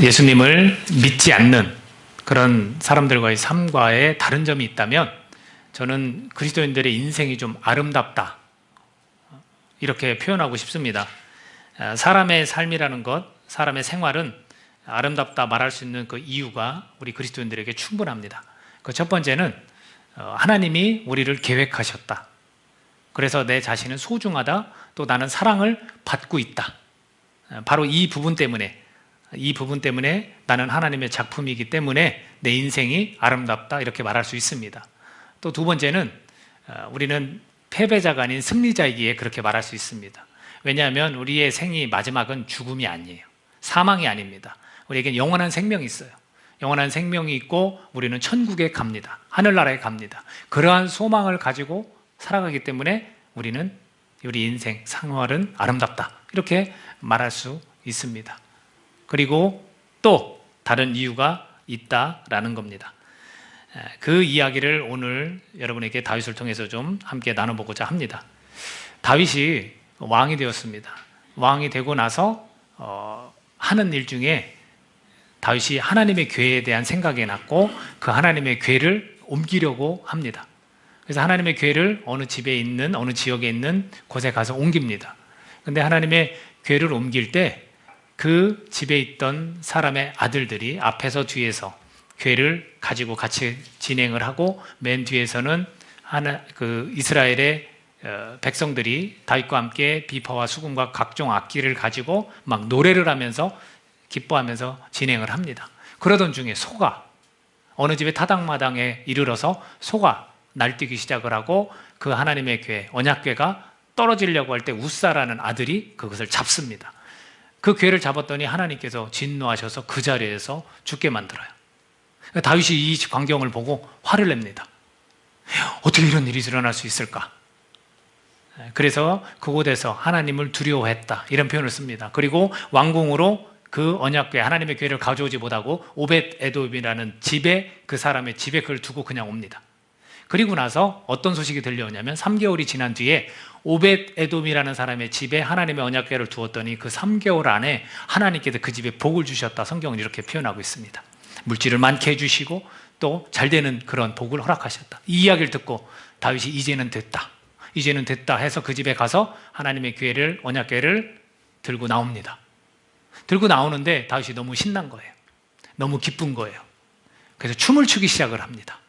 예수님을 믿지 않는 그런 사람들과의 삶과의 다른 점이 있다면 저는 그리스도인들의 인생이 좀 아름답다 이렇게 표현하고 싶습니다. 사람의 삶이라는 것, 사람의 생활은 아름답다 말할 수 있는 그 이유가 우리 그리스도인들에게 충분합니다. 그 첫 번째는 하나님이 우리를 계획하셨다. 그래서 내 자신은 소중하다. 또 나는 사랑을 받고 있다. 바로 이 부분 때문에 나는 하나님의 작품이기 때문에 내 인생이 아름답다 이렇게 말할 수 있습니다. 또 두 번째는 우리는 패배자가 아닌 승리자이기에 그렇게 말할 수 있습니다. 왜냐하면 우리의 생이 마지막은 죽음이 아니에요. 사망이 아닙니다. 우리에겐 영원한 생명이 있어요. 영원한 생명이 있고 우리는 천국에 갑니다. 하늘나라에 갑니다. 그러한 소망을 가지고 살아가기 때문에 우리 인생 생활은 아름답다 이렇게 말할 수 있습니다. 그리고 또 다른 이유가 있다라는 겁니다. 그 이야기를 오늘 여러분에게 다윗을 통해서 좀 함께 나눠보고자 합니다. 다윗이 왕이 되었습니다. 왕이 되고 나서 하는 일 중에 다윗이 하나님의 궤에 대한 생각이 났고 그 하나님의 궤를 옮기려고 합니다. 그래서 하나님의 궤를 어느 집에 있는 어느 지역에 있는 곳에 가서 옮깁니다. 근데 하나님의 궤를 옮길 때 그 집에 있던 사람의 아들들이 앞에서 뒤에서 궤를 가지고 같이 진행을 하고 맨 뒤에서는 이스라엘의 백성들이 다윗과 함께 비파와 수금과 각종 악기를 가지고 막 노래를 하면서 기뻐하면서 진행을 합니다. 그러던 중에 소가 어느 집의 타당마당에 이르러서 소가 날뛰기 시작을 하고 그 하나님의 궤, 언약궤가 떨어지려고 할 때 우사라는 아들이 그것을 잡습니다. 그 궤를 잡았더니 하나님께서 진노하셔서 그 자리에서 죽게 만들어요. 다윗이 이 광경을 보고 화를 냅니다. 어떻게 이런 일이 일어날 수 있을까? 그래서 그곳에서 하나님을 두려워했다 이런 표현을 씁니다. 그리고 왕궁으로 그 언약궤, 하나님의 궤를 가져오지 못하고 오벳 에돔이라는 집에 그 사람의 집에 그걸 두고 그냥 옵니다. 그리고 나서 어떤 소식이 들려오냐면 3개월이 지난 뒤에 오벳 에돔이라는 사람의 집에 하나님의 언약궤를 두었더니 그 3개월 안에 하나님께서 그 집에 복을 주셨다. 성경은 이렇게 표현하고 있습니다. 물질을 많게 해주시고 또 잘 되는 그런 복을 허락하셨다. 이 이야기를 듣고 다윗이 이제는 됐다 해서 그 집에 가서 하나님의 궤를, 언약궤를 들고 나옵니다. 들고 나오는데 다윗이 너무 신난 거예요. 너무 기쁜 거예요. 그래서 춤을 추기 시작을 합니다.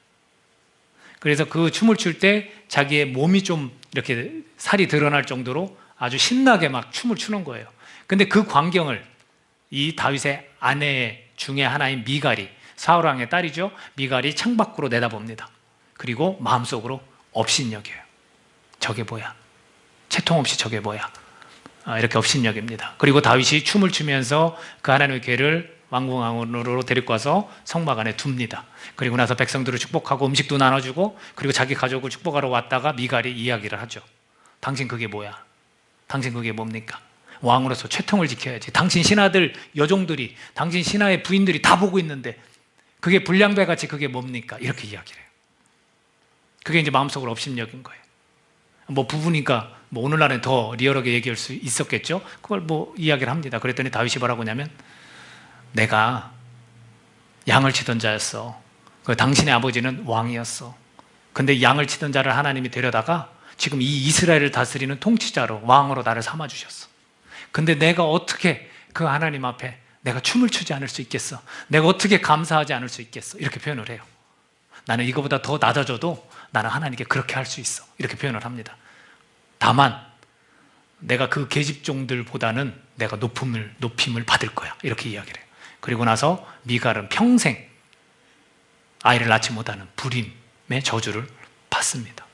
그래서 그 춤을 출 때 자기의 몸이 좀 이렇게 살이 드러날 정도로 아주 신나게 막 춤을 추는 거예요. 근데 그 광경을 이 다윗의 아내 중에 하나인 미갈이, 사울왕의 딸이죠. 미갈이 창밖으로 내다봅니다. 그리고 마음속으로 업신여겨요. 저게 뭐야? 채통 없이 저게 뭐야? 이렇게 업신여깁니다. 그리고 다윗이 춤을 추면서 그 하나님의 궤를 왕궁 안으로 데리고 와서 성막 안에 둡니다. 그리고 나서 백성들을 축복하고 음식도 나눠주고 그리고 자기 가족을 축복하러 왔다가 미갈이 이야기를 하죠. 당신 그게 뭐야? 당신 그게 뭡니까? 왕으로서 채통을 지켜야지. 당신 신하들, 여종들이, 당신 신하의 부인들이 다 보고 있는데 그게 불량배같이 그게 뭡니까? 이렇게 이야기를 해요. 그게 이제 마음속으로 업신여긴 거예요. 뭐 부부니까 뭐 오늘날엔 더 리얼하게 얘기할 수 있었겠죠? 그걸 뭐 이야기를 합니다. 그랬더니 다윗이 뭐라고 하냐면 내가 양을 치던 자였어. 당신의 아버지는 왕이었어. 근데 양을 치던 자를 하나님이 데려다가 지금 이 이스라엘을 다스리는 통치자로 왕으로 나를 삼아주셨어. 근데 내가 어떻게 그 하나님 앞에 내가 춤을 추지 않을 수 있겠어? 내가 어떻게 감사하지 않을 수 있겠어? 이렇게 표현을 해요. 나는 이거보다 더 낮아져도 나는 하나님께 그렇게 할 수 있어. 이렇게 표현을 합니다. 다만 내가 그 계집종들보다는 내가 높임을 받을 거야. 이렇게 이야기를 해요. 그리고 나서 미갈은 평생 아이를 낳지 못하는 불임의 저주를 받습니다.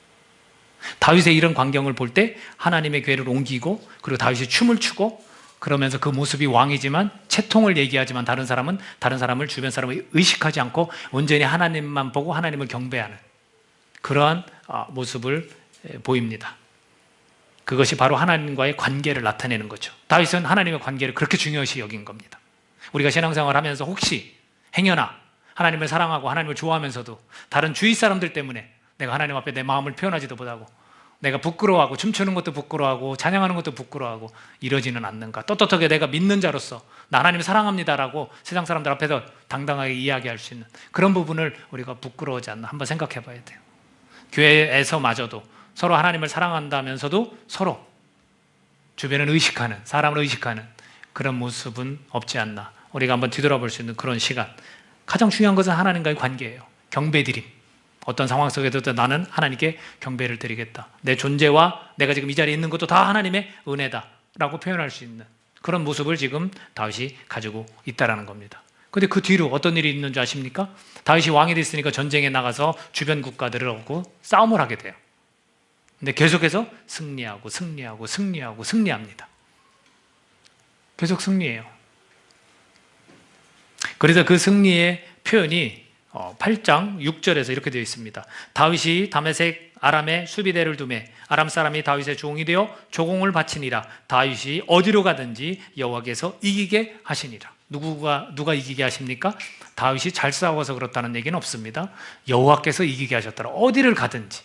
다윗의 이런 광경을 볼 때 하나님의 궤를 옮기고 그리고 다윗이 춤을 추고 그러면서 그 모습이 왕이지만 채통을 얘기하지만 다른 사람을 주변 사람을 의식하지 않고 온전히 하나님만 보고 하나님을 경배하는 그러한 모습을 보입니다. 그것이 바로 하나님과의 관계를 나타내는 거죠. 다윗은 하나님의 관계를 그렇게 중요시 여긴 겁니다. 우리가 신앙생활을 하면서 혹시 행여나 하나님을 사랑하고 하나님을 좋아하면서도 다른 주위 사람들 때문에 내가 하나님 앞에 내 마음을 표현하지도 못하고 내가 부끄러워하고 춤추는 것도 부끄러워하고 찬양하는 것도 부끄러워하고 이러지는 않는가? 떳떳하게 내가 믿는 자로서 나 하나님 사랑합니다라고 세상 사람들 앞에서 당당하게 이야기할 수 있는 그런 부분을 우리가 부끄러워하지 않나 한번 생각해 봐야 돼요. 교회에서마저도 서로 하나님을 사랑한다면서도 서로 주변을 의식하는, 사람을 의식하는 그런 모습은 없지 않나. 우리가 한번 뒤돌아볼 수 있는 그런 시간. 가장 중요한 것은 하나님과의 관계예요. 경배드림. 어떤 상황 속에서도 나는 하나님께 경배를 드리겠다. 내 존재와 내가 지금 이 자리에 있는 것도 다 하나님의 은혜다라고 표현할 수 있는 그런 모습을 지금 다윗이 가지고 있다라는 겁니다. 그런데 그 뒤로 어떤 일이 있는 줄 아십니까? 다윗이 왕이 됐으니까 전쟁에 나가서 주변 국가들하고 싸움을 하게 돼요. 근데 계속해서 승리합니다. 계속 승리해요. 그래서 그 승리의 표현이 8장 6절에서 이렇게 되어 있습니다. 다윗이 다메섹 아람에 수비대를 두매 아람 사람이 다윗의 종이 되어 조공을 바치니라. 다윗이 어디로 가든지 여호와께서 이기게 하시니라. 누가 이기게 하십니까? 다윗이 잘 싸워서 그렇다는 얘기는 없습니다. 여호와께서 이기게 하셨더라. 어디를 가든지.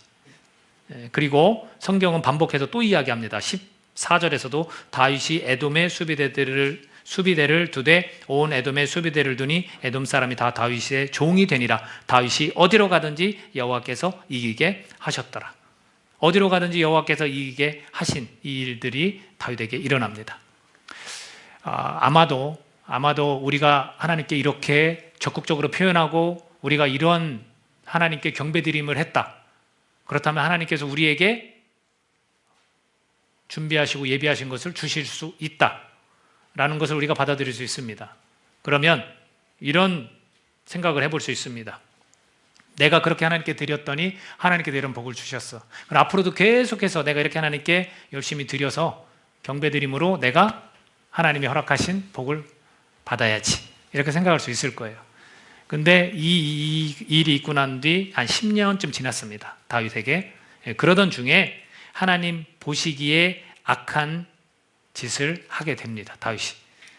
그리고 성경은 반복해서 또 이야기합니다. 14절에서도 다윗이 에돔의 수비대를 두되 온 에돔의 수비대를 두니 에돔 사람이 다 다윗의 종이 되니라. 다윗이 어디로 가든지 여호와께서 이기게 하셨더라. 어디로 가든지 여호와께서 이기게 하신 이 일들이 다윗에게 일어납니다. 아마도 우리가 하나님께 이렇게 적극적으로 표현하고 우리가 이런 하나님께 경배드림을 했다. 그렇다면 하나님께서 우리에게 준비하시고 예비하신 것을 주실 수 있다라는 것을 우리가 받아들일 수 있습니다. 그러면 이런 생각을 해볼 수 있습니다. 내가 그렇게 하나님께 드렸더니 하나님께서 이런 복을 주셨어. 그럼 앞으로도 계속해서 내가 이렇게 하나님께 열심히 드려서 경배드림으로 내가 하나님이 허락하신 복을 받아야지. 이렇게 생각할 수 있을 거예요. 근데 이 일이 있고 난 뒤 한 10년쯤 지났습니다. 다윗에게. 그러던 중에 하나님 보시기에 악한 짓을 하게 됩니다. 다윗이.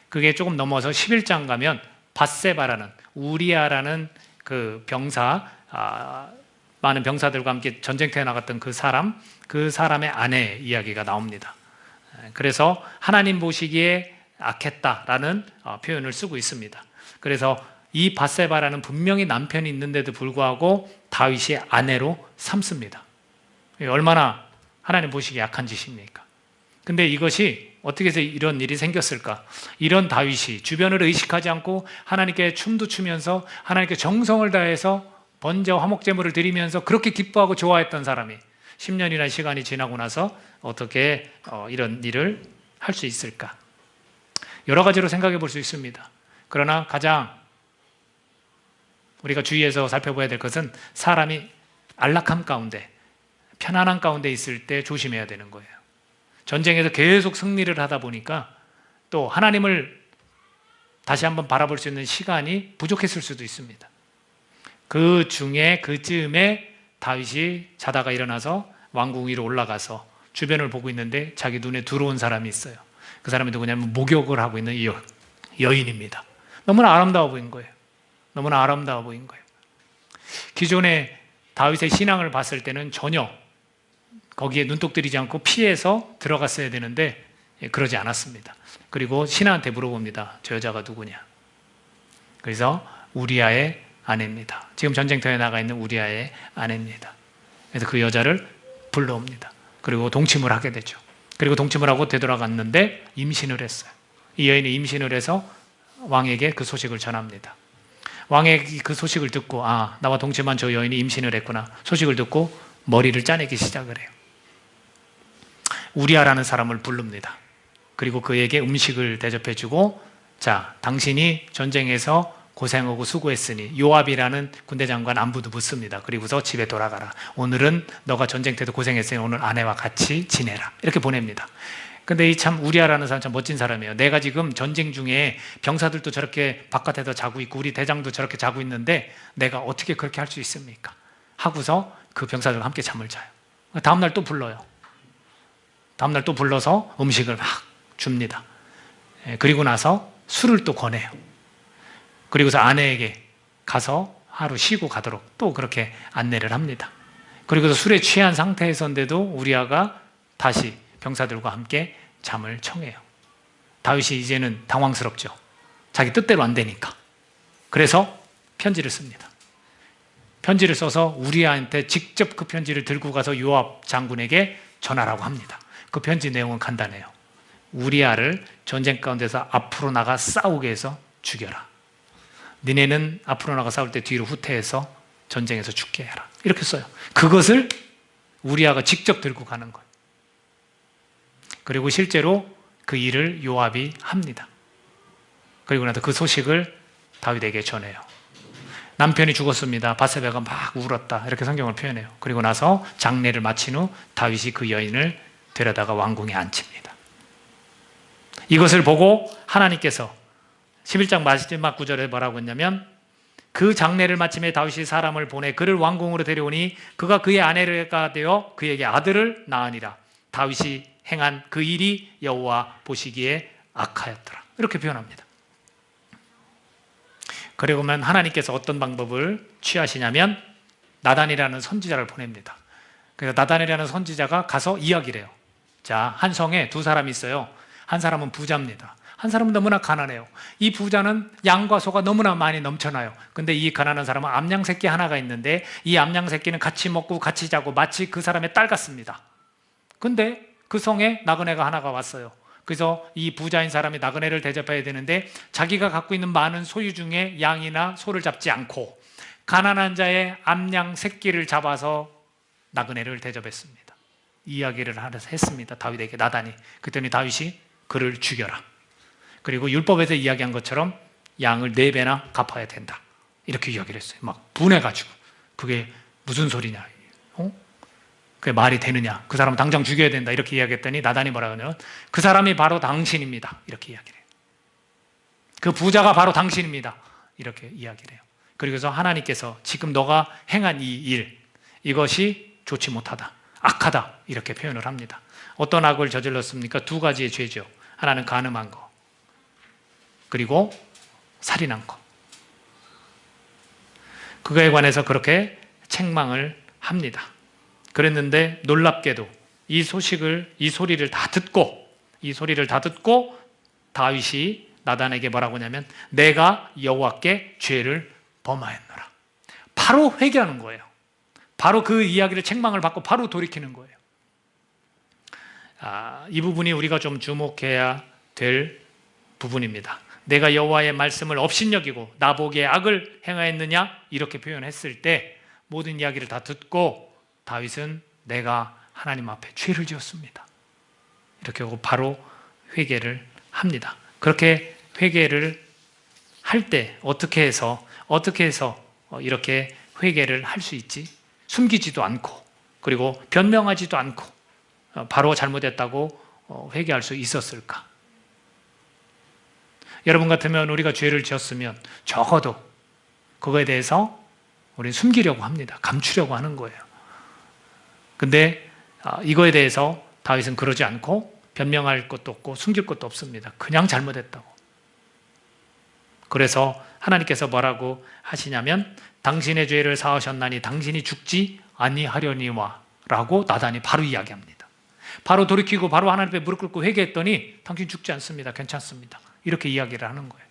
그게 조금 넘어서 11장 가면 밧세바라는 우리아라는 그 병사, 많은 병사들과 함께 전쟁터에 나갔던 그 사람의 아내 이야기가 나옵니다. 그래서 하나님 보시기에 악했다라는 표현을 쓰고 있습니다. 그래서 이 밧세바라는 분명히 남편이 있는데도 불구하고 다윗이 아내로 삼습니다. 얼마나 하나님 보시기에 악한 짓입니까? 근데 이것이 어떻게 해서 이런 일이 생겼을까? 이런 다윗이 주변을 의식하지 않고 하나님께 춤도 추면서 하나님께 정성을 다해서 번제와 화목제물을 드리면서 그렇게 기뻐하고 좋아했던 사람이 10년이라는 시간이 지나고 나서 어떻게 이런 일을 할 수 있을까? 여러 가지로 생각해 볼 수 있습니다. 그러나 가장 우리가 주의해서 살펴봐야 될 것은 사람이 안락함 가운데, 편안함 가운데 있을 때 조심해야 되는 거예요. 전쟁에서 계속 승리를 하다 보니까 또 하나님을 다시 한번 바라볼 수 있는 시간이 부족했을 수도 있습니다. 그 중에 그쯤에 다윗이 자다가 일어나서 왕궁 위로 올라가서 주변을 보고 있는데 자기 눈에 들어온 사람이 있어요. 그 사람이 누구냐면 목욕을 하고 있는 이 여인입니다. 너무나 아름다워 보인 거예요. 너무나 아름다워 보인 거예요. 기존에 다윗의 신앙을 봤을 때는 전혀 거기에 눈독 들이지 않고 피해서 들어갔어야 되는데 그러지 않았습니다. 그리고 신하한테 물어봅니다. 저 여자가 누구냐? 그래서 우리아의 아내입니다. 지금 전쟁터에 나가 있는 우리아의 아내입니다. 그래서 그 여자를 불러옵니다. 그리고 동침을 하게 되죠. 그리고 동침을 하고 되돌아갔는데 임신을 했어요. 이 여인이 임신을 해서 왕에게 그 소식을 전합니다. 왕이 그 소식을 듣고 나와 동침한 저 여인이 임신을 했구나. 소식을 듣고 머리를 짜내기 시작을 해요. 우리아라는 사람을 부릅니다. 그리고 그에게 음식을 대접해주고 자, 당신이 전쟁에서 고생하고 수고했으니 요압이라는 군대 장관 안부도 묻습니다. 그리고서 집에 돌아가라. 오늘은 너가 전쟁 때도 고생했으니 오늘 아내와 같이 지내라. 이렇게 보냅니다. 근데 이 참 우리아라는 사람 참 멋진 사람이에요. 내가 지금 전쟁 중에 병사들도 저렇게 바깥에서 자고 있고 우리 대장도 저렇게 자고 있는데 내가 어떻게 그렇게 할 수 있습니까? 하고서 그 병사들과 함께 잠을 자요. 다음날 또 불러요. 다음날 또 불러서 음식을 막 줍니다. 그리고 나서 술을 또 권해요. 그리고서 아내에게 가서 하루 쉬고 가도록 또 그렇게 안내를 합니다. 그리고 술에 취한 상태에서인데도 우리아가 다시 병사들과 함께 잠을 청해요. 다윗이 이제는 당황스럽죠. 자기 뜻대로 안 되니까. 그래서 편지를 씁니다. 편지를 써서 우리아한테 직접 그 편지를 들고 가서 요압 장군에게 전하라고 합니다. 그 편지 내용은 간단해요. 우리아를 전쟁 가운데서 앞으로 나가 싸우게 해서 죽여라. 니네는 앞으로 나가 싸울 때 뒤로 후퇴해서 전쟁에서 죽게 해라. 이렇게 써요. 그것을 우리아가 직접 들고 가는 거예요. 그리고 실제로 그 일을 요압이 합니다. 그리고 나서 그 소식을 다윗에게 전해요. 남편이 죽었습니다. 밧세바가 막 울었다. 이렇게 성경을 표현해요. 그리고 나서 장례를 마친 후 다윗이 그 여인을 데려다가 왕궁에 앉힙니다. 이것을 보고 하나님께서 11장 마지막 구절에 뭐라고 했냐면 그 장례를 마침에 다윗이 사람을 보내 그를 왕궁으로 데려오니 그가 그의 아내가 되어 그에게 아들을 낳으니라. 다윗이 행한 그 일이 여호와 보시기에 악하였더라. 이렇게 표현합니다. 그러면 하나님께서 어떤 방법을 취하시냐면 나단이라는 선지자를 보냅니다. 그래서 나단이라는 선지자가 가서 이야기를 해요. 자, 한 성에 두 사람이 있어요. 한 사람은 부자입니다. 한 사람은 너무나 가난해요. 이 부자는 양과 소가 너무나 많이 넘쳐나요. 근데 이 가난한 사람은 암양 새끼 하나가 있는데 이 암양 새끼는 같이 먹고 같이 자고 마치 그 사람의 딸 같습니다. 근데 그 성에 나그네가 하나가 왔어요. 그래서 이 부자인 사람이 나그네를 대접해야 되는데 자기가 갖고 있는 많은 소유 중에 양이나 소를 잡지 않고 가난한 자의 암양 새끼를 잡아서 나그네를 대접했습니다. 이야기를 했습니다. 다윗에게 나단이. 그랬더니 다윗이 그를 죽여라. 그리고 율법에서 이야기한 것처럼 양을 4배나 갚아야 된다. 이렇게 이야기를 했어요. 막 분해가지고 그게 무슨 소리냐. 그게 말이 되느냐. 그 사람은 당장 죽여야 된다. 이렇게 이야기했더니 나단이 뭐라고 하냐면 그 사람이 바로 당신입니다. 이렇게 이야기를 해요. 그 부자가 바로 당신입니다. 이렇게 이야기를 해요. 그리고서 하나님께서 지금 너가 행한 이 일, 이것이 좋지 못하다. 악하다. 이렇게 표현을 합니다. 어떤 악을 저질렀습니까? 2가지의 죄죠. 하나는 간음한 거. 그리고 살인한 거. 그거에 관해서 그렇게 책망을 합니다. 그랬는데 놀랍게도 이 소리를 다 듣고 다윗이 나단에게 뭐라고 하냐면 내가 여호와께 죄를 범하였노라. 바로 회개하는 거예요. 바로 그 이야기를 책망을 받고 바로 돌이키는 거예요. 이 부분이 우리가 좀 주목해야 될 부분입니다. 내가 여호와의 말씀을 업신여기고 나보기에 악을 행하였느냐 이렇게 표현했을 때 모든 이야기를 다 듣고 다윗은 내가 하나님 앞에 죄를 지었습니다. 이렇게 하고 바로 회개를 합니다. 그렇게 회개를 할 때 어떻게 해서 이렇게 회개를 할 수 있지? 숨기지도 않고 그리고 변명하지도 않고 바로 잘못했다고 회개할 수 있었을까? 여러분 같으면 우리가 죄를 지었으면 적어도 그거에 대해서 우리는 숨기려고 합니다. 감추려고 하는 거예요. 근데 이거에 대해서 다윗은 그러지 않고 변명할 것도 없고 숨길 것도 없습니다. 그냥 잘못했다고. 그래서 하나님께서 뭐라고 하시냐면 당신의 죄를 사하셨나니 당신이 죽지 아니하려니와 라고 나단이 바로 이야기합니다. 바로 돌이키고 바로 하나님 앞에 무릎 꿇고 회개했더니 당신 죽지 않습니다. 괜찮습니다. 이렇게 이야기를 하는 거예요.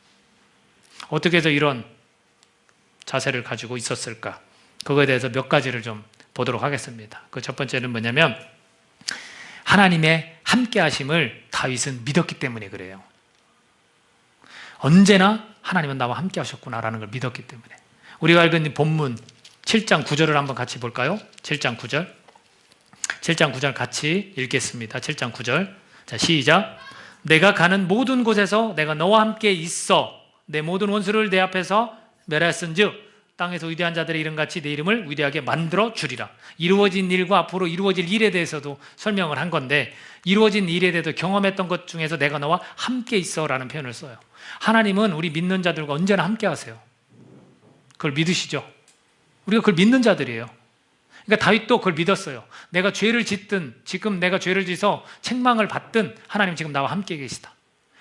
어떻게 해서 이런 자세를 가지고 있었을까? 그거에 대해서 몇 가지를 좀 보도록 하겠습니다. 그 첫 번째는 뭐냐면 하나님의 함께 하심을 다윗은 믿었기 때문에 그래요. 언제나 하나님은 나와 함께 하셨구나라는 걸 믿었기 때문에. 우리가 알고 있는 본문 7장 9절을 한번 같이 볼까요? 7장 9절. 7장 9절 같이 읽겠습니다. 7장 9절. 자, 시작. 내가 가는 모든 곳에서 내가 너와 함께 있어 내 모든 원수를 내 앞에서 멸하였은즉 땅에서 위대한 자들의 이름같이 내 이름을 위대하게 만들어 주리라. 이루어진 일과 앞으로 이루어질 일에 대해서도 설명을 한 건데 이루어진 일에 대해서 경험했던 것 중에서 내가 너와 함께 있어 라는 표현을 써요. 하나님은 우리 믿는 자들과 언제나 함께 하세요. 그걸 믿으시죠? 우리가 그걸 믿는 자들이에요. 그러니까 다윗도 그걸 믿었어요. 내가 죄를 짓든 지금 내가 죄를 지어서 책망을 받든 하나님 지금 나와 함께 계시다.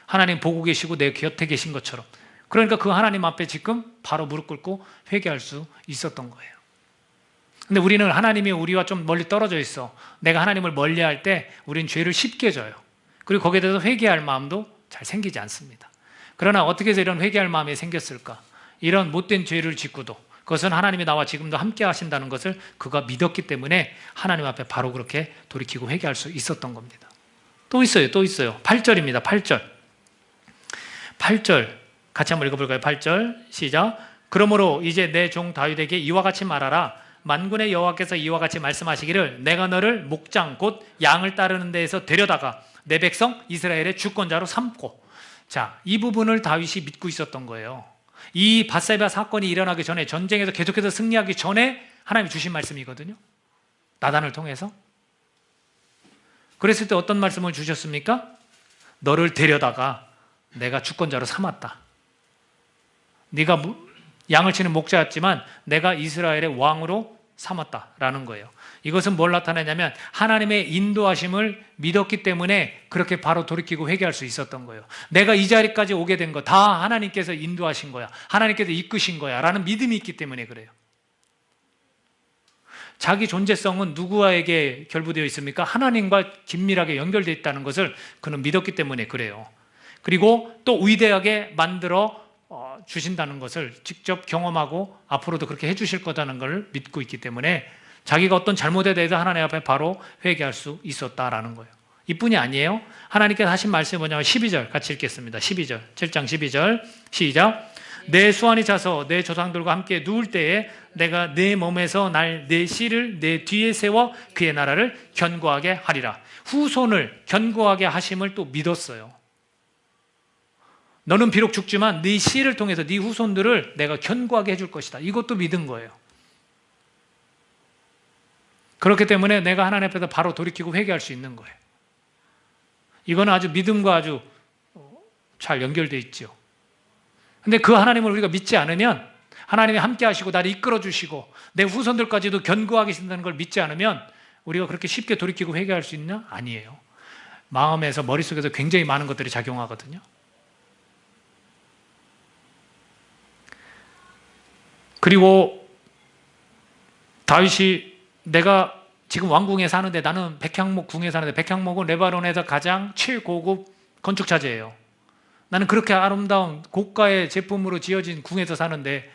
하나님 보고 계시고 내 곁에 계신 것처럼. 그러니까 그 하나님 앞에 지금 바로 무릎 꿇고 회개할 수 있었던 거예요. 근데 우리는 하나님이 우리와 좀 멀리 떨어져 있어. 내가 하나님을 멀리할 때 우리는 죄를 쉽게 져요. 그리고 거기에 대해서 회개할 마음도 잘 생기지 않습니다. 그러나 어떻게 해서 이런 회개할 마음이 생겼을까? 이런 못된 죄를 짓고도 그것은 하나님이 나와 지금도 함께 하신다는 것을 그가 믿었기 때문에 하나님 앞에 바로 그렇게 돌이키고 회개할 수 있었던 겁니다. 또 있어요. 8절입니다. 8절 같이 한번 읽어볼까요? 8절 시작. 그러므로 이제 내 종 다윗에게 이와 같이 말하라. 만군의 여호와께서 이와 같이 말씀하시기를 내가 너를 목장 곧 양을 따르는 데에서 데려다가 내 백성 이스라엘의 주권자로 삼고. 자, 이 부분을 다윗이 믿고 있었던 거예요. 이 밧세바 사건이 일어나기 전에, 전쟁에서 계속해서 승리하기 전에 하나님이 주신 말씀이거든요. 나단을 통해서. 그랬을 때 어떤 말씀을 주셨습니까? 너를 데려다가 내가 주권자로 삼았다. 네가 양을 치는 목자였지만 내가 이스라엘의 왕으로 삼았다라는 거예요. 이것은 뭘 나타내냐면 하나님의 인도하심을 믿었기 때문에 그렇게 바로 돌이키고 회개할 수 있었던 거예요. 내가 이 자리까지 오게 된 거 다 하나님께서 인도하신 거야. 하나님께서 이끄신 거야 라는 믿음이 있기 때문에 그래요. 자기 존재성은 누구에게 결부되어 있습니까? 하나님과 긴밀하게 연결되어 있다는 것을 그는 믿었기 때문에 그래요. 그리고 또 위대하게 만들어 주신다는 것을 직접 경험하고 앞으로도 그렇게 해주실 거라는 걸 믿고 있기 때문에 자기가 어떤 잘못에 대해서 하나님 앞에 바로 회개할 수 있었다라는 거예요. 이뿐이 아니에요. 하나님께서 하신 말씀이 뭐냐면 12절 같이 읽겠습니다. 12절 7장 12절 시작. 내 수완이 차서 내 조상들과 함께 누울 때에 내가 내 몸에서 내 씨를 내 뒤에 세워 그의 나라를 견고하게 하리라. 후손을 견고하게 하심을 또 믿었어요. 너는 비록 죽지만 네 씨를 통해서 네 후손들을 내가 견고하게 해줄 것이다. 이것도 믿은 거예요. 그렇기 때문에 내가 하나님 앞에서 바로 돌이키고 회개할 수 있는 거예요. 이거는 아주 믿음과 아주 잘 연결되어 있죠. 근데 그 하나님을 우리가 믿지 않으면, 하나님이 함께 하시고 나를 이끌어 주시고 내 후손들까지도 견고하게 하신다는 걸 믿지 않으면 우리가 그렇게 쉽게 돌이키고 회개할 수 있냐? 아니에요. 마음에서, 머릿속에서 굉장히 많은 것들이 작용하거든요. 그리고 다윗이 내가 지금 왕궁에 사는데, 나는 백향목 궁에 사는데, 백향목은 레바논에서 가장 최고급 건축자재예요. 나는 그렇게 아름다운 고가의 제품으로 지어진 궁에서 사는데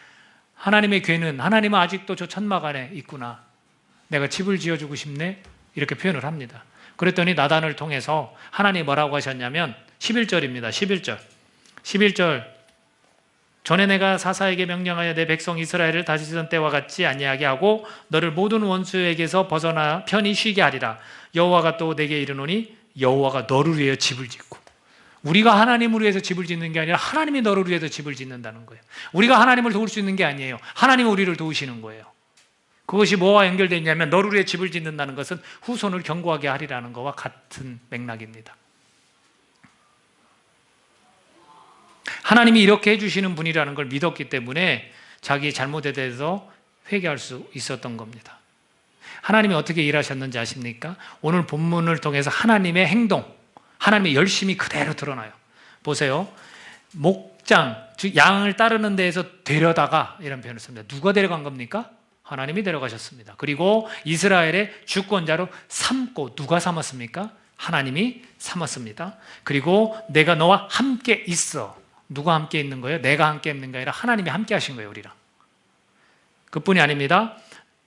하나님의 괴는, 하나님은 아직도 저 천막 안에 있구나. 내가 집을 지어주고 싶네. 이렇게 표현을 합니다. 그랬더니 나단을 통해서 하나님이 뭐라고 하셨냐면 11절입니다. 11절 전에 내가 사사에게 명령하여 내 백성 이스라엘을 다시던 때와 같이 아니하게 하고 너를 모든 원수에게서 벗어나 편히 쉬게 하리라. 여호와가 또 내게 이르노니 여호와가 너를 위하여 집을 짓고. 우리가 하나님을 위해서 집을 짓는 게 아니라 하나님이 너를 위해서 집을 짓는다는 거예요. 우리가 하나님을 도울 수 있는 게 아니에요. 하나님이 우리를 도우시는 거예요. 그것이 뭐와 연결되어 있냐면 너를 위해 집을 짓는다는 것은 후손을 견고하게 하리라는 것과 같은 맥락입니다. 하나님이 이렇게 해주시는 분이라는 걸 믿었기 때문에 자기 잘못에 대해서 회개할 수 있었던 겁니다. 하나님이 어떻게 일하셨는지 아십니까? 오늘 본문을 통해서 하나님의 행동, 하나님의 열심이 그대로 드러나요. 보세요. 목장, 즉 양을 따르는 데에서 데려다가, 이런 표현을 씁니다. 누가 데려간 겁니까? 하나님이 데려가셨습니다. 그리고 이스라엘의 주권자로 삼고, 누가 삼았습니까? 하나님이 삼았습니다. 그리고 내가 너와 함께 있어. 누가 함께 있는 거예요? 내가 함께 있는 게 아니라 하나님이 함께 하신 거예요, 우리랑. 그뿐이 아닙니다.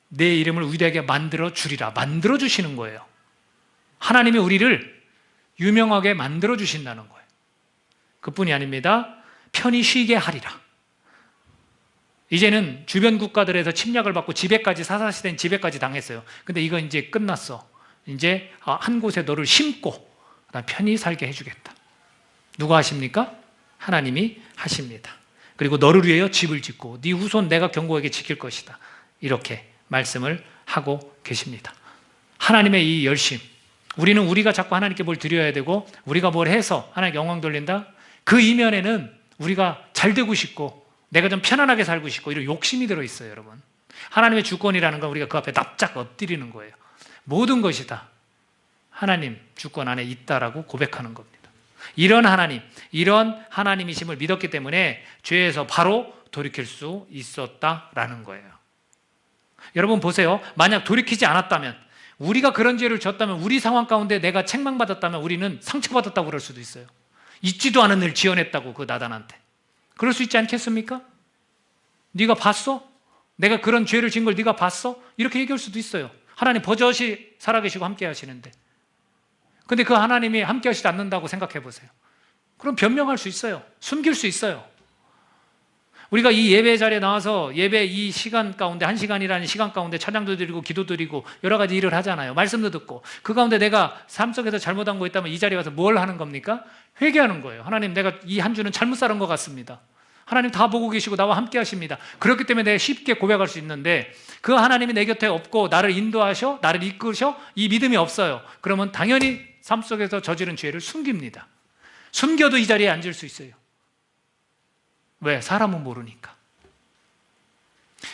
내 이름을 위대하게 만들어 주리라. 만들어 주시는 거예요. 하나님이 우리를 유명하게 만들어 주신다는 거예요. 그뿐이 아닙니다. 편히 쉬게 하리라. 이제는 주변 국가들에서 침략을 받고 지배까지, 사사시대는 지배까지 당했어요. 근데 이거 이제 끝났어. 이제 한 곳에 너를 심고 편히 살게 해주겠다. 누가 하십니까? 하나님이 하십니다. 그리고 너를 위하여 집을 짓고 네 후손 내가 견고하게 지킬 것이다. 이렇게 말씀을 하고 계십니다. 하나님의 이 열심, 우리는 우리가 자꾸 하나님께 뭘 드려야 되고 우리가 뭘 해서 하나님께 영광 돌린다? 그 이면에는 우리가 잘 되고 싶고 내가 좀 편안하게 살고 싶고 이런 욕심이 들어있어요, 여러분. 하나님의 주권이라는 건 우리가 그 앞에 납작 엎드리는 거예요. 모든 것이 다 하나님 주권 안에 있다라고 고백하는 겁니다. 이런 하나님이심을 믿었기 때문에 죄에서 바로 돌이킬 수 있었다라는 거예요. 여러분 보세요. 만약 돌이키지 않았다면, 우리가 그런 죄를 졌다면, 우리 상황 가운데 내가 책망받았다면 우리는 상처받았다고 그럴 수도 있어요. 있지도 않은 일 지어냈다고, 그 나단한테. 그럴 수 있지 않겠습니까? 네가 봤어? 내가 그런 죄를 진 걸 네가 봤어? 이렇게 얘기할 수도 있어요. 하나님 버젓이 살아계시고 함께 하시는데. 근데 그 하나님이 함께 하시지 않는다고 생각해 보세요. 그럼 변명할 수 있어요. 숨길 수 있어요. 우리가 이 예배 자리에 나와서 예배 이 시간 가운데, 1시간이라는 시간 가운데 찬양도 드리고 기도 드리고 여러 가지 일을 하잖아요. 말씀도 듣고. 그 가운데 내가 삶 속에서 잘못한 거 있다면 이 자리에 가서 뭘 하는 겁니까? 회개하는 거예요. 하나님, 내가 이 한 주는 잘못 살은 것 같습니다. 하나님 다 보고 계시고 나와 함께 하십니다. 그렇기 때문에 내가 쉽게 고백할 수 있는데, 그 하나님이 내 곁에 없고 나를 인도하셔, 나를 이끄셔, 이 믿음이 없어요. 그러면 당연히 삶 속에서 저지른 죄를 숨깁니다. 숨겨도 이 자리에 앉을 수 있어요. 왜? 사람은 모르니까.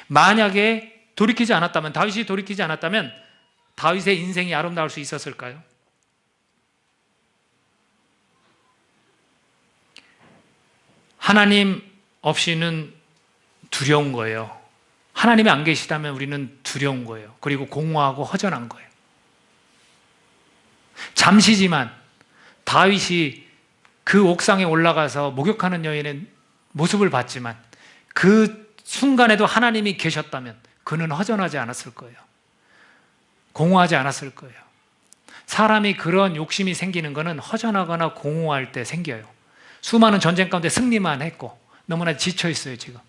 만약에 돌이키지 않았다면, 다윗이 돌이키지 않았다면 다윗의 인생이 아름다울 수 있었을까요? 하나님 없이는 두려운 거예요. 하나님이 안 계시다면 우리는 두려운 거예요. 그리고 공허하고 허전한 거예요. 잠시지만 다윗이 그 옥상에 올라가서 목욕하는 여인의 모습을 봤지만 그 순간에도 하나님이 계셨다면 그는 허전하지 않았을 거예요. 공허하지 않았을 거예요. 사람이 그런 욕심이 생기는 것은 허전하거나 공허할 때 생겨요. 수많은 전쟁 가운데 승리만 했고 너무나 지쳐 있어요, 지금.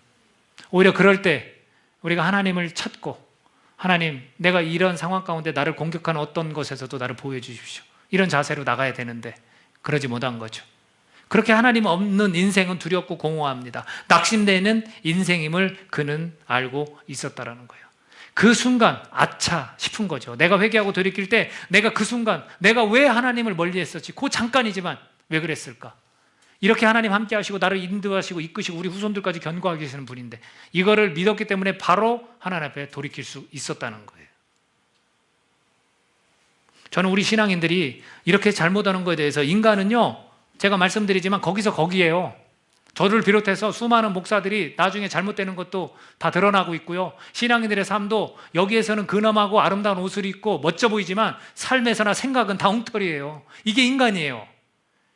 오히려 그럴 때 우리가 하나님을 찾고, 하나님, 내가 이런 상황 가운데 나를 공격하는 어떤 것에서도 나를 보호해 주십시오. 이런 자세로 나가야 되는데 그러지 못한 거죠. 그렇게 하나님 없는 인생은 두렵고 공허합니다. 낙심되는 인생임을 그는 알고 있었다라는 거예요. 그 순간 아차 싶은 거죠. 내가 회개하고 돌이킬 때 내가 그 순간 내가 왜 하나님을 멀리했었지? 그 잠깐이지만 왜 그랬을까? 이렇게 하나님 함께 하시고 나를 인도하시고 이끄시고 우리 후손들까지 견고하게 계시는 분인데 이거를 믿었기 때문에 바로 하나님 앞에 돌이킬 수 있었다는 거예요. 저는 우리 신앙인들이 이렇게 잘못하는 것에 대해서, 인간은요, 제가 말씀드리지만 거기서 거기에요. 저를 비롯해서 수많은 목사들이 나중에 잘못되는 것도 다 드러나고 있고요. 신앙인들의 삶도 여기에서는 근엄하고 아름다운 옷을 입고 멋져 보이지만 삶에서나 생각은 다 엉터리예요. 이게 인간이에요.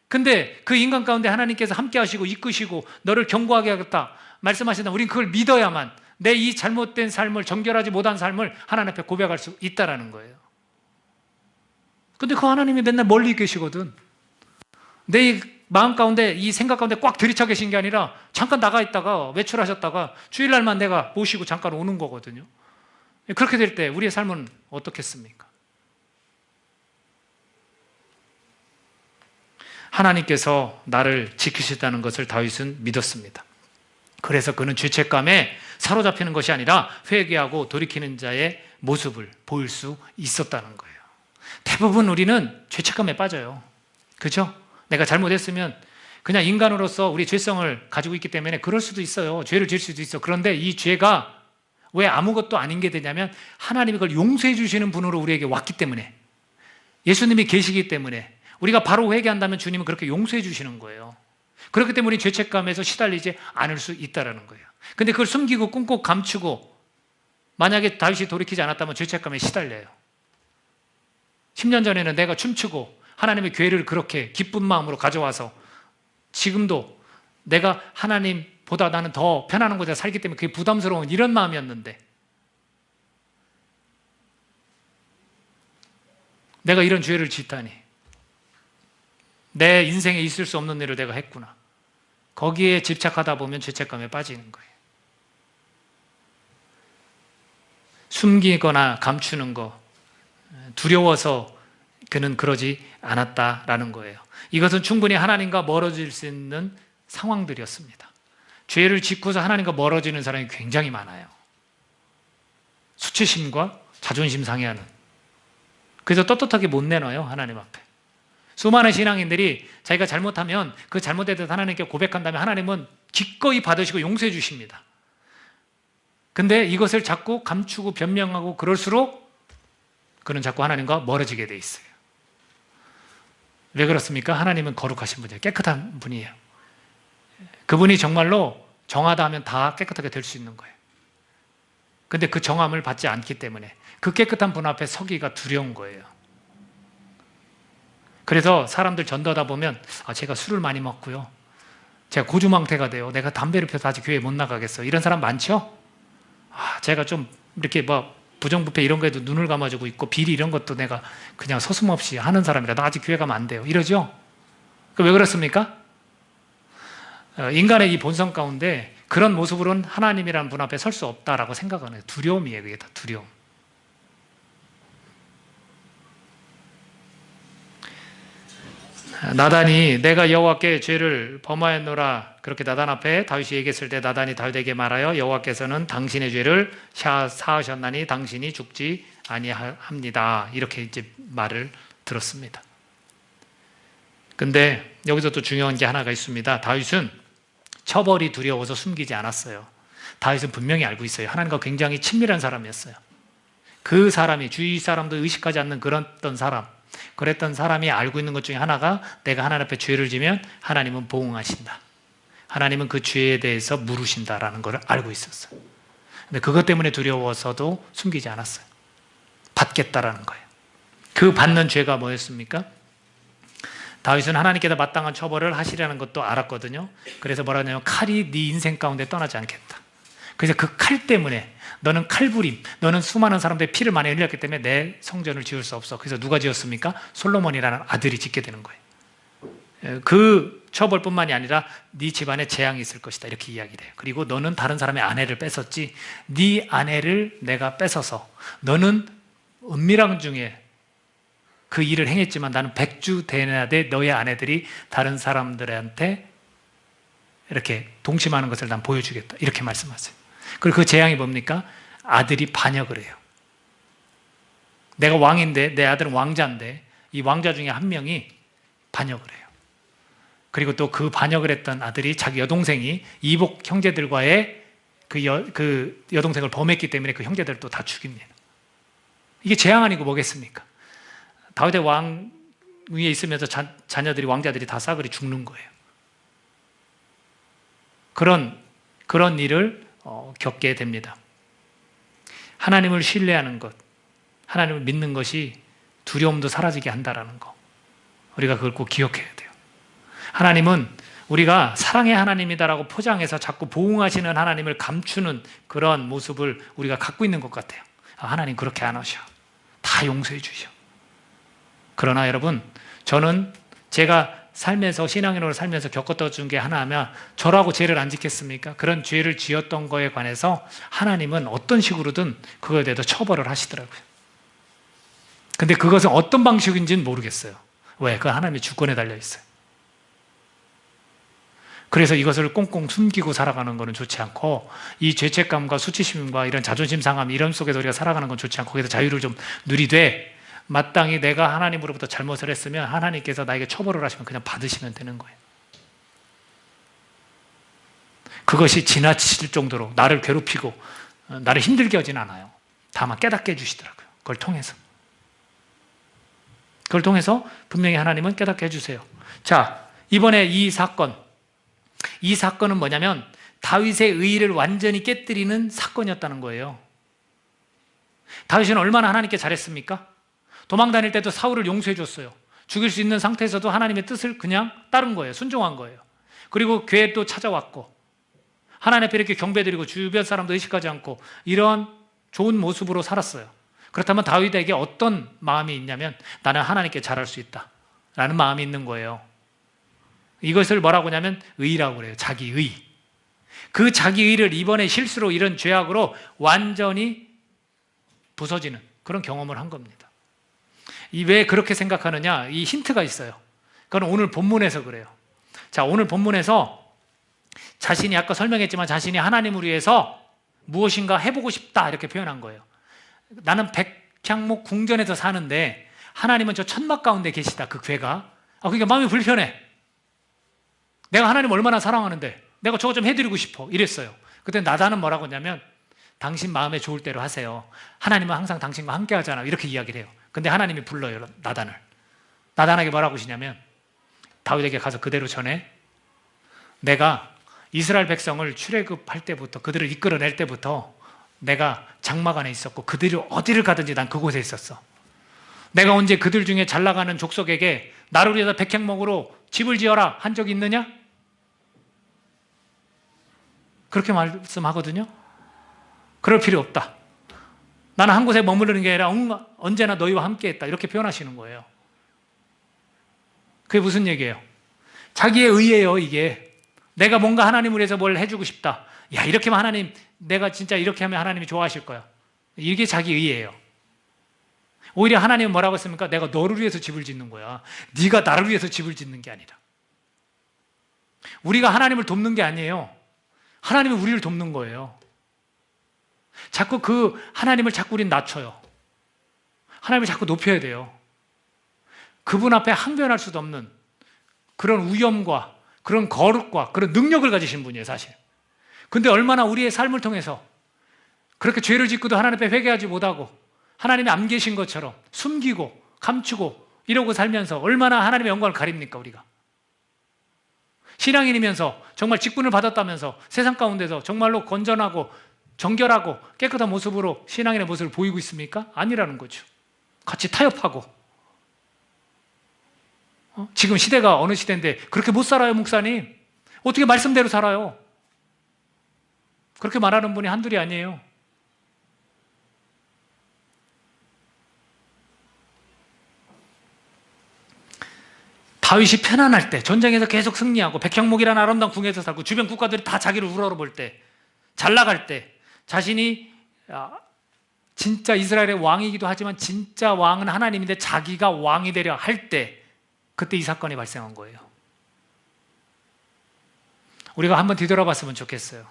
근데 그 인간 가운데 하나님께서 함께 하시고 이끄시고 너를 견고하게 하겠다 말씀하신다. 우린 그걸 믿어야만 내 이 잘못된 삶을, 정결하지 못한 삶을 하나님 앞에 고백할 수 있다라는 거예요. 근데 그 하나님이 맨날 멀리 계시거든. 내 마음 가운데, 이 생각 가운데 꽉 들이차 계신 게 아니라 잠깐 나가 있다가 외출하셨다가 주일날만 내가 모시고 잠깐 오는 거거든요. 그렇게 될 때 우리의 삶은 어떻겠습니까? 하나님께서 나를 지키셨다는 것을 다윗은 믿었습니다. 그래서 그는 죄책감에 사로잡히는 것이 아니라 회개하고 돌이키는 자의 모습을 보일 수 있었다는 거예요. 대부분 우리는 죄책감에 빠져요. 그렇죠? 내가 잘못했으면 그냥 인간으로서 우리 죄성을 가지고 있기 때문에 그럴 수도 있어요. 죄를 지을 수도 있어. 그런데 이 죄가 왜 아무것도 아닌 게 되냐면 하나님이 그걸 용서해 주시는 분으로 우리에게 왔기 때문에, 예수님이 계시기 때문에 우리가 바로 회개한다면 주님은 그렇게 용서해 주시는 거예요. 그렇기 때문에 우리 죄책감에서 시달리지 않을 수 있다는 거예요. 근데 그걸 숨기고 꽁꽁 감추고 만약에 다윗이 돌이키지 않았다면 죄책감에 시달려요. 10년 전에는 내가 춤추고 하나님의 교회를 그렇게 기쁜 마음으로 가져와서 지금도 내가 하나님보다 나는 더 편안한 곳에 살기 때문에 그게 부담스러운 이런 마음이었는데 내가 이런 죄를 짓다니, 내 인생에 있을 수 없는 일을 내가 했구나. 거기에 집착하다 보면 죄책감에 빠지는 거예요. 숨기거나 감추는 거, 두려워서 그는 그러지 않았다라는 거예요. 이것은 충분히 하나님과 멀어질 수 있는 상황들이었습니다. 죄를 짓고서 하나님과 멀어지는 사람이 굉장히 많아요. 수치심과 자존심 상해하는. 그래서 떳떳하게 못 내놔요, 하나님 앞에. 수많은 신앙인들이 자기가 잘못하면 그 잘못에 대해서 하나님께 고백한다면 하나님은 기꺼이 받으시고 용서해 주십니다. 근데 이것을 자꾸 감추고 변명하고 그럴수록 그는 자꾸 하나님과 멀어지게 돼 있어요. 왜 그렇습니까? 하나님은 거룩하신 분이에요. 깨끗한 분이에요. 그분이 정말로 정하다 하면 다 깨끗하게 될 수 있는 거예요. 근데 그 정함을 받지 않기 때문에 그 깨끗한 분 앞에 서기가 두려운 거예요. 그래서 사람들 전도하다 보면 제가 술을 많이 먹고요, 제가 고주망태가 돼요, 내가 담배를 피워서 아직 교회 못 나가겠어요, 이런 사람 많죠? 제가 좀 이렇게 뭐 부정부패 이런 거에도 눈을 감아주고 있고 비리 이런 것도 내가 그냥 서슴없이 하는 사람이라 나 아직 교회 가면 안 돼요, 이러죠? 왜 그렇습니까? 인간의 이 본성 가운데 그런 모습으로는 하나님이라는 분 앞에 설 수 없다라고 생각하는 거예요. 두려움이에요. 그게 다 두려움. 나단이 내가 여호와께 죄를 범하였노라 그렇게 나단 앞에 다윗이 얘기했을 때 나단이 다윗에게 말하여 여호와께서는 당신의 죄를 사하셨나니 당신이 죽지 아니합니다. 이렇게 이제 말을 들었습니다. 근데 여기서 또 중요한 게 하나가 있습니다. 다윗은 처벌이 두려워서 숨기지 않았어요. 다윗은 분명히 알고 있어요. 하나님과 굉장히 친밀한 사람이었어요. 그 사람이 주위 사람도 의식하지 않는 그랬던 사람이 알고 있는 것 중에 하나가 내가 하나님 앞에 죄를 지면 하나님은 보응하신다, 하나님은 그 죄에 대해서 물으신다라는 걸 알고 있었어요. 근데 그것 때문에 두려워서도 숨기지 않았어요. 받겠다라는 거예요. 그 받는 죄가 뭐였습니까? 다윗은 하나님께서 마땅한 처벌을 하시려는 것도 알았거든요. 그래서 뭐라 하냐면 칼이 네 인생 가운데 떠나지 않겠다. 그래서 그 칼 때문에 너는 칼부림, 너는 수많은 사람들의 피를 많이 흘렸기 때문에 내 성전을 지을 수 없어. 그래서 누가 지었습니까? 솔로몬이라는 아들이 짓게 되는 거예요. 그 처벌뿐만이 아니라 네 집안에 재앙이 있을 것이다, 이렇게 이야기를 해요. 그리고 너는 다른 사람의 아내를 뺏었지, 네 아내를 내가 뺏어서 너는 은밀한 중에 그 일을 행했지만 나는 100주 되나되 너의 아내들이 다른 사람들한테 이렇게 동침하는 것을 난 보여주겠다, 이렇게 말씀하세요. 그리고 그 재앙이 뭡니까? 아들이 반역을 해요. 내가 왕인데 내 아들은 왕자인데 이 왕자 중에 한 명이 반역을 해요. 그리고 또 그 반역을 했던 아들이 자기 여동생이 이복 형제들과의 그 여동생을 범했기 때문에 그 형제들을 또 다 죽입니다. 이게 재앙 아니고 뭐겠습니까? 다윗의 왕 위에 있으면서 자녀들이, 왕자들이 다 싸그리 죽는 거예요. 그런 일을 겪게 됩니다. 하나님을 신뢰하는 것, 하나님을 믿는 것이 두려움도 사라지게 한다는 거, 우리가 그걸 꼭 기억해야 돼요. 하나님은 우리가 사랑의 하나님이다라고 포장해서 자꾸 보응하시는 하나님을 감추는 그런 모습을 우리가 갖고 있는 것 같아요. 하나님 그렇게 안 하셔, 다 용서해 주셔. 그러나 여러분, 저는 제가 살면서, 신앙인으로 살면서 겪었던 게 하나면 저라고 죄를 안 짓겠습니까? 그런 죄를 지었던 거에 관해서 하나님은 어떤 식으로든 그거에 대해서 처벌을 하시더라고요. 근데 그것은 어떤 방식인지는 모르겠어요. 왜? 그건 하나님의 주권에 달려 있어요. 그래서 이것을 꽁꽁 숨기고 살아가는 것은 좋지 않고, 이 죄책감과 수치심과 이런 자존심 상함, 이런 속에서 우리가 살아가는 건 좋지 않고, 거기서 자유를 좀 누리되 마땅히 내가 하나님으로부터 잘못을 했으면 하나님께서 나에게 처벌을 하시면 그냥 받으시면 되는 거예요. 그것이 지나칠 정도로 나를 괴롭히고 나를 힘들게 하진 않아요. 다만 깨닫게 해주시더라고요. 그걸 통해서 분명히 하나님은 깨닫게 해주세요. 자, 이번에 이 사건은 뭐냐면 다윗의 의의를 완전히 깨뜨리는 사건이었다는 거예요. 다윗은 얼마나 하나님께 잘했습니까? 도망 다닐 때도 사울을 용서해 줬어요. 죽일 수 있는 상태에서도 하나님의 뜻을 그냥 따른 거예요. 순종한 거예요. 그리고 교회에 또 찾아왔고, 하나님 앞에 이렇게 경배드리고 주변 사람도 의식하지 않고 이런 좋은 모습으로 살았어요. 그렇다면 다윗에게 어떤 마음이 있냐면 나는 하나님께 잘할 수 있다 라는 마음이 있는 거예요. 이것을 뭐라고 하냐면 의라고 그래요. 자기의. 그 자기의를 이번에 실수로, 이런 죄악으로 완전히 부서지는 그런 경험을 한 겁니다. 왜 그렇게 생각하느냐? 이 힌트가 있어요. 그건 오늘 본문에서 그래요. 자, 오늘 본문에서 자신이, 아까 설명했지만 자신이 하나님을 위해서 무엇인가 해보고 싶다 이렇게 표현한 거예요. 나는 백향목 궁전에서 사는데 하나님은 저 천막 가운데 계시다, 그 괴가. 그러니까 마음이 불편해. 내가 하나님 얼마나 사랑하는데 내가 저거 좀 해드리고 싶어, 이랬어요. 그때 나단은 뭐라고 했냐면 당신 마음에 좋을 대로 하세요. 하나님은 항상 당신과 함께 하잖아요, 이렇게 이야기를 해요. 근데 하나님이 불러요, 나단에게 뭐라고 하시냐면 다윗에게 가서 그대로 전해. 내가 이스라엘 백성을 출애굽할 때부터, 그들을 이끌어낼 때부터 내가 장막 안에 있었고 그들이 어디를 가든지 난 그곳에 있었어. 내가 언제 그들 중에 잘 나가는 족속에게 나를 위해서 백향목으로 집을 지어라 한 적이 있느냐? 그렇게 말씀하거든요. 그럴 필요 없다. 나는 한 곳에 머무르는 게 아니라 언제나 너희와 함께 했다. 이렇게 표현하시는 거예요. 그게 무슨 얘기예요? 자기의 의예요, 이게. 내가 뭔가 하나님을 위해서 뭘 해주고 싶다. 야, 이렇게 하면 하나님, 내가 진짜 이렇게 하면 하나님이 좋아하실 거야. 이게 자기 의예요. 오히려 하나님은 뭐라고 했습니까? 내가 너를 위해서 집을 짓는 거야. 네가 나를 위해서 집을 짓는 게 아니라. 우리가 하나님을 돕는 게 아니에요. 하나님이 우리를 돕는 거예요. 자꾸 그 하나님을 자꾸 우린 낮춰요. 하나님을 자꾸 높여야 돼요. 그분 앞에 항변할 수도 없는 그런 위엄과 그런 거룩과 그런 능력을 가지신 분이에요, 사실. 근데 얼마나 우리의 삶을 통해서 그렇게 죄를 짓고도 하나님 앞에 회개하지 못하고 하나님이 안 계신 것처럼 숨기고 감추고 이러고 살면서 얼마나 하나님의 영광을 가립니까, 우리가? 신앙인이면서 정말 직분을 받았다면서 세상 가운데서 정말로 건전하고 정결하고 깨끗한 모습으로 신앙인의 모습을 보이고 있습니까? 아니라는 거죠. 같이 타협하고. 지금 시대가 어느 시대인데 그렇게 못 살아요, 목사님? 어떻게 말씀대로 살아요? 그렇게 말하는 분이 한둘이 아니에요. 다윗이 편안할 때, 전쟁에서 계속 승리하고 백향목이라는 아름다운 궁에서 살고 주변 국가들이 다 자기를 우러러볼 때, 잘 나갈 때, 자신이 진짜 이스라엘의 왕이기도 하지만 진짜 왕은 하나님인데 자기가 왕이 되려 할 때, 그때 이 사건이 발생한 거예요. 우리가 한번 뒤돌아봤으면 좋겠어요.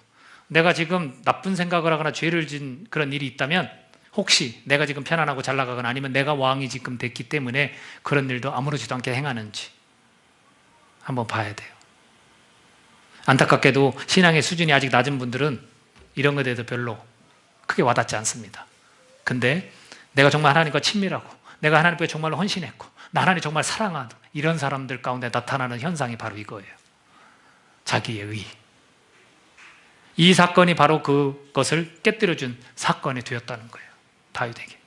내가 지금 나쁜 생각을 하거나 죄를 진 그런 일이 있다면 혹시 내가 지금 편안하고 잘 나가거나 아니면 내가 왕이 지금 됐기 때문에 그런 일도 아무렇지도 않게 행하는지 한번 봐야 돼요. 안타깝게도 신앙의 수준이 아직 낮은 분들은 이런 것에 대해서 별로 크게 와닿지 않습니다. 근데 내가 정말 하나님과 친밀하고 내가 하나님께 정말로 헌신했고 나 하나님 정말 사랑하는 이런 사람들 가운데 나타나는 현상이 바로 이거예요. 자기의 의. 이 사건이 바로 그것을 깨뜨려준 사건이 되었다는 거예요. 다윗에게.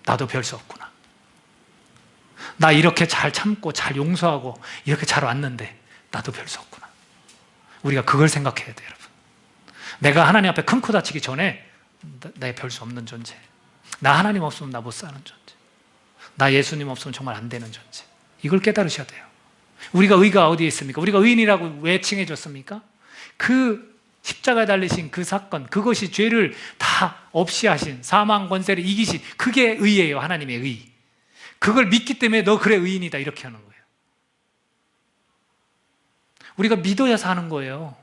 나도 별 수 없구나. 나 이렇게 잘 참고 잘 용서하고 이렇게 잘 왔는데 나도 별 수 없구나. 우리가 그걸 생각해야 돼요, 여러분. 내가 하나님 앞에 큰 코 다치기 전에 내 별 수 없는 존재. 나 하나님 없으면 나 못 사는 존재. 나 예수님 없으면 정말 안 되는 존재. 이걸 깨달으셔야 돼요. 우리가 의가 어디에 있습니까? 우리가 의인이라고 왜 칭해줬습니까? 그 십자가에 달리신 그 사건, 그것이 죄를 다 없이 하신 사망 권세를 이기신 그게 의예요. 하나님의 의. 그걸 믿기 때문에 너 그래 의인이다 이렇게 하는 거예요. 우리가 믿어야 사는 거예요.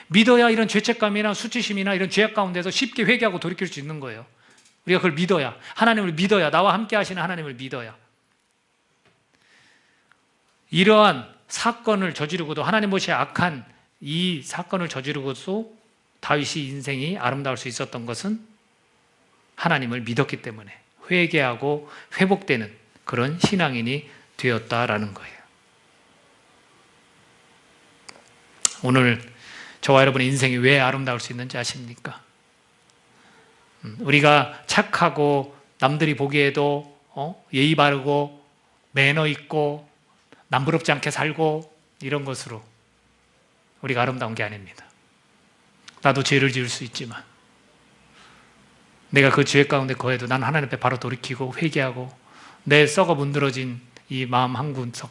믿어야 이런 죄책감이나 수치심이나 이런 죄악 가운데서 쉽게 회개하고 돌이킬 수 있는 거예요. 우리가 그걸 믿어야, 하나님을 믿어야, 나와 함께 하시는 하나님을 믿어야. 이러한 사건을 저지르고도 하나님 보시기에 악한 이 사건을 저지르고도 다윗이 인생이 아름다울 수 있었던 것은 하나님을 믿었기 때문에 회개하고 회복되는 그런 신앙인이 되었다라는 거예요. 오늘 저와 여러분의 인생이 왜 아름다울 수 있는지 아십니까? 우리가 착하고 남들이 보기에도 예의 바르고 매너 있고 남부럽지 않게 살고 이런 것으로 우리가 아름다운 게 아닙니다. 나도 죄를 지을 수 있지만 내가 그 죄 가운데 거해도 난 하나님 앞에 바로 돌이키고 회개하고 내 썩어 문드러진 이 마음 한 군석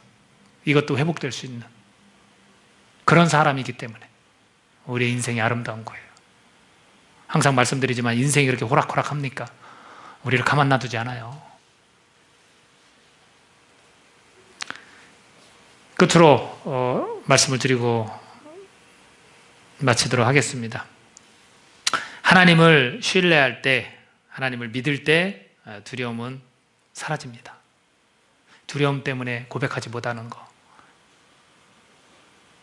이것도 회복될 수 있는 그런 사람이기 때문에 우리의 인생이 아름다운 거예요. 항상 말씀드리지만 인생이 그렇게 호락호락합니까? 우리를 가만 놔두지 않아요. 끝으로 말씀을 드리고 마치도록 하겠습니다. 하나님을 신뢰할 때, 하나님을 믿을 때 두려움은 사라집니다. 두려움 때문에 고백하지 못하는 거,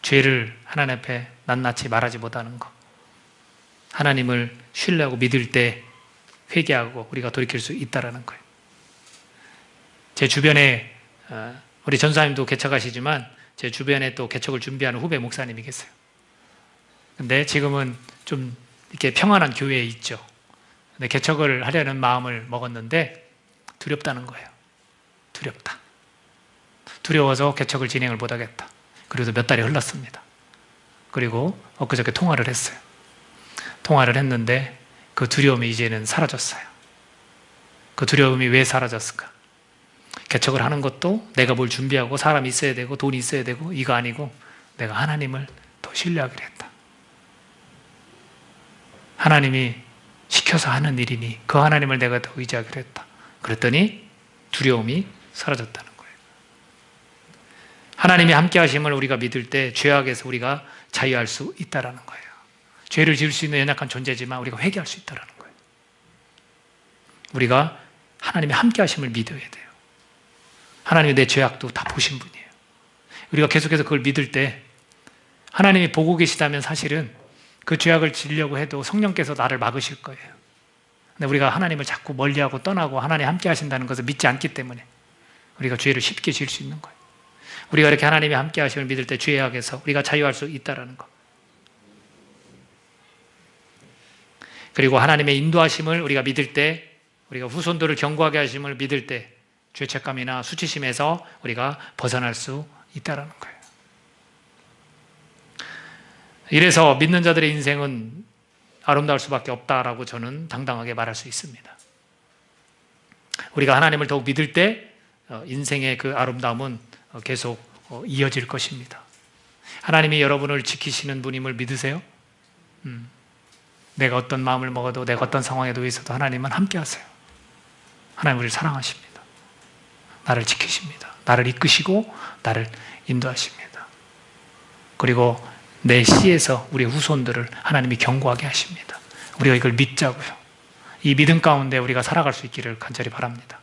죄를 하나님 앞에 낱낱이 말하지 못하는 거, 하나님을 신뢰하고 믿을 때 회개하고 우리가 돌이킬 수 있다는 거예요. 제 주변에 우리 전사님도 개척하시지만 제 주변에 또 개척을 준비하는 후배 목사님이 계세요. 근데 지금은 좀 이렇게 평안한 교회에 있죠. 근데 개척을 하려는 마음을 먹었는데 두렵다는 거예요. 두렵다. 두려워서 개척을 진행을 못하겠다. 그래도 몇 달이 흘렀습니다. 그리고 엊그저께 통화를 했어요. 통화를 했는데 그 두려움이 이제는 사라졌어요. 그 두려움이 왜 사라졌을까? 개척을 하는 것도 내가 뭘 준비하고 사람이 있어야 되고 돈이 있어야 되고 이거 아니고 내가 하나님을 더 신뢰하기로 했다. 하나님이 시켜서 하는 일이니 그 하나님을 내가 더 의지하기로 했다. 그랬더니 두려움이 사라졌다는 거예요. 하나님이 함께 하심을 우리가 믿을 때 죄악에서 우리가 자유할 수 있다는 거예요. 죄를 지을 수 있는 연약한 존재지만 우리가 회개할 수 있다는 거예요. 우리가 하나님의 함께 하심을 믿어야 돼요. 하나님이 내 죄악도 다 보신 분이에요. 우리가 계속해서 그걸 믿을 때 하나님이 보고 계시다면 사실은 그 죄악을 지으려고 해도 성령께서 나를 막으실 거예요. 근데 우리가 하나님을 자꾸 멀리하고 떠나고 하나님 함께 하신다는 것을 믿지 않기 때문에 우리가 죄를 쉽게 지을 수 있는 거예요. 우리가 이렇게 하나님이 함께 하심을 믿을 때 죄악에서 우리가 자유할 수 있다는 것. 그리고 하나님의 인도하심을 우리가 믿을 때, 우리가 후손들을 경고하게 하심을 믿을 때 죄책감이나 수치심에서 우리가 벗어날 수 있다는 거예요. 이래서 믿는 자들의 인생은 아름다울 수밖에 없다라고 저는 당당하게 말할 수 있습니다. 우리가 하나님을 더욱 믿을 때 인생의 그 아름다움은 계속 이어질 것입니다. 하나님이 여러분을 지키시는 분임을 믿으세요? 내가 어떤 마음을 먹어도 내가 어떤 상황에 놓여 있어도 하나님은 함께 하세요. 하나님 우리를 사랑하십니다. 나를 지키십니다. 나를 이끄시고 나를 인도하십니다. 그리고 내 시에서 우리 후손들을 하나님이 경고하게 하십니다. 우리가 이걸 믿자고요. 이 믿음 가운데 우리가 살아갈 수 있기를 간절히 바랍니다.